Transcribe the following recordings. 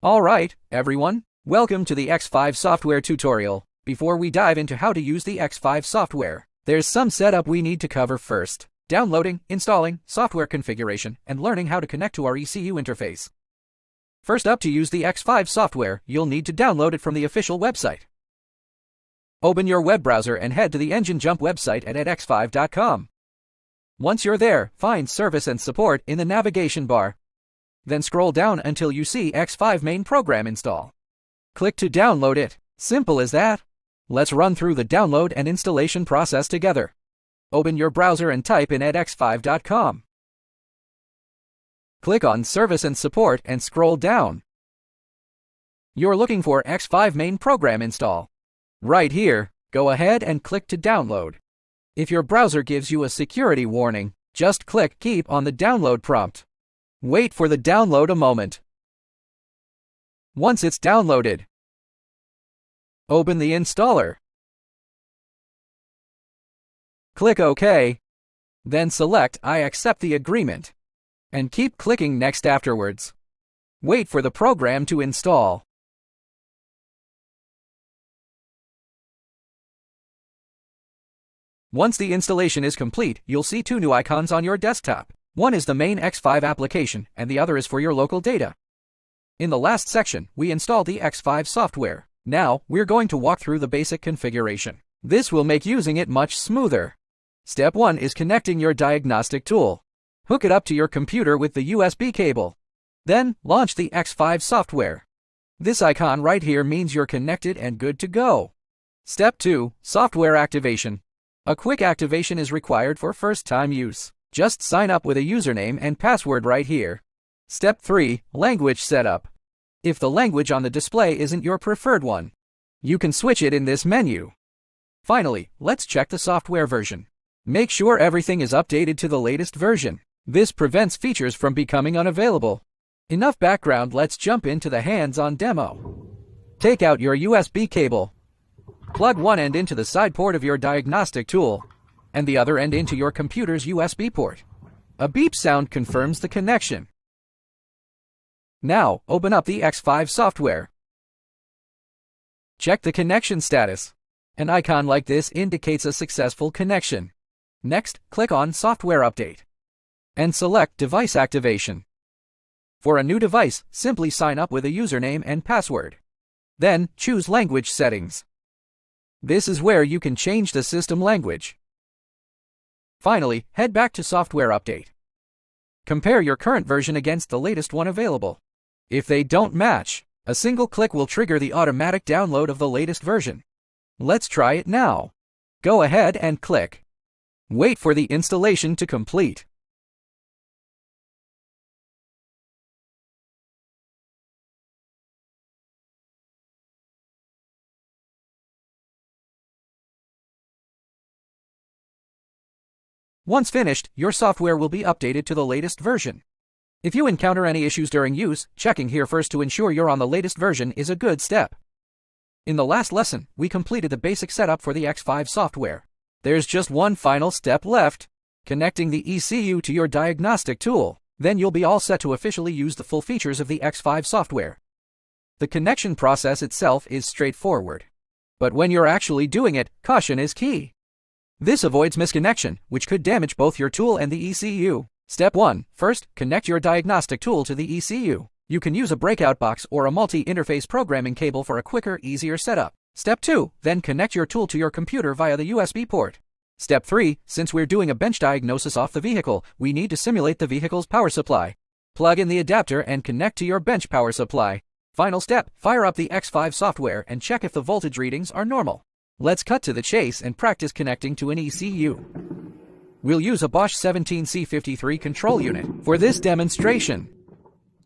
Alright, everyone, welcome to the X5 software tutorial. Before we dive into how to use the X5 software, there's some setup we need to cover first. Downloading, installing, software configuration, and learning how to connect to our ECU interface. First up, to use the X5 software, you'll need to download it from the official website. Open your web browser and head to the EngineJump website at x5.com. Once you're there, find Service and Support in the navigation bar. Then scroll down until you see X5 main program install. Click to download it. Simple as that. Let's run through the download and installation process together. Open your browser and type in at x5.com. Click on Service and Support and scroll down. You're looking for X5 main program install. Right here, go ahead and click to download. If your browser gives you a security warning, just click Keep on the download prompt. Wait for the download a moment. Once it's downloaded, open the installer. Click OK. Then select I accept the agreement. And keep clicking Next afterwards. Wait for the program to install. Once the installation is complete, you'll see two new icons on your desktop. One is the main X5 application, and the other is for your local data. In the last section, we installed the X5 software. Now, we're going to walk through the basic configuration. This will make using it much smoother. Step 1 is connecting your diagnostic tool. Hook it up to your computer with the USB cable. Then, launch the X5 software. This icon right here means you're connected and good to go. Step 2, software activation. A quick activation is required for first-time use. Just sign up with a username and password right here. Step 3, language setup. If the language on the display isn't your preferred one, you can switch it in this menu. Finally, let's check the software version. Make sure everything is updated to the latest version. This prevents features from becoming unavailable. Enough background, let's jump into the hands-on demo. Take out your USB cable. Plug one end into the side port of your diagnostic tool, and the other end into your computer's USB port. A beep sound confirms the connection. Now, open up the X5 software. Check the connection status. An icon like this indicates a successful connection. Next, click on Software Update and select Device Activation. For a new device, simply sign up with a username and password. Then, choose Language Settings. This is where you can change the system language. Finally, head back to Software Update. Compare your current version against the latest one available. If they don't match, a single click will trigger the automatic download of the latest version. Let's try it now. Go ahead and click. Wait for the installation to complete. Once finished, your software will be updated to the latest version. If you encounter any issues during use, checking here first to ensure you're on the latest version is a good step. In the last lesson, we completed the basic setup for the X5 software. There's just one final step left: connecting the ECU to your diagnostic tool. Then you'll be all set to officially use the full features of the X5 software. The connection process itself is straightforward. But when you're actually doing it, caution is key. This avoids misconnection, which could damage both your tool and the ECU. Step 1. First, connect your diagnostic tool to the ECU. You can use a breakout box or a multi-interface programming cable for a quicker, easier setup. Step 2. Then connect your tool to your computer via the USB port. Step 3. Since we're doing a bench diagnosis off the vehicle, we need to simulate the vehicle's power supply. Plug in the adapter and connect to your bench power supply. Final step. Fire up the X5 software and check if the voltage readings are normal. Let's cut to the chase and practice connecting to an ECU. We'll use a Bosch 17C53 control unit for this demonstration.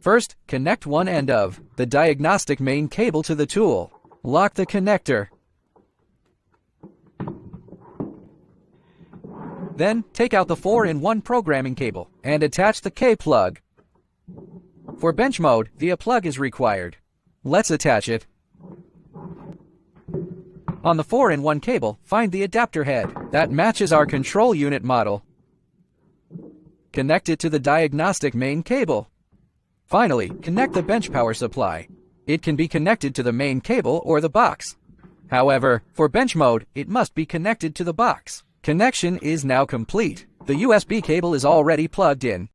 First, connect one end of the diagnostic main cable to the tool. Lock the connector. Then, take out the 4-in-1 programming cable and attach the K-plug. For bench mode, the A-plug is required. Let's attach it. On the 4-in-1 cable, find the adapter head that matches our control unit model. Connect it to the diagnostic main cable. Finally, connect the bench power supply. It can be connected to the main cable or the box. However, for bench mode, it must be connected to the box. Connection is now complete. The USB cable is already plugged in.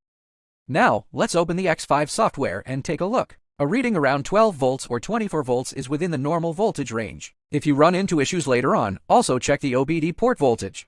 Now, let's open the X5 software and take a look. A reading around 12 volts or 24 volts is within the normal voltage range. If you run into issues later on, also check the OBD port voltage.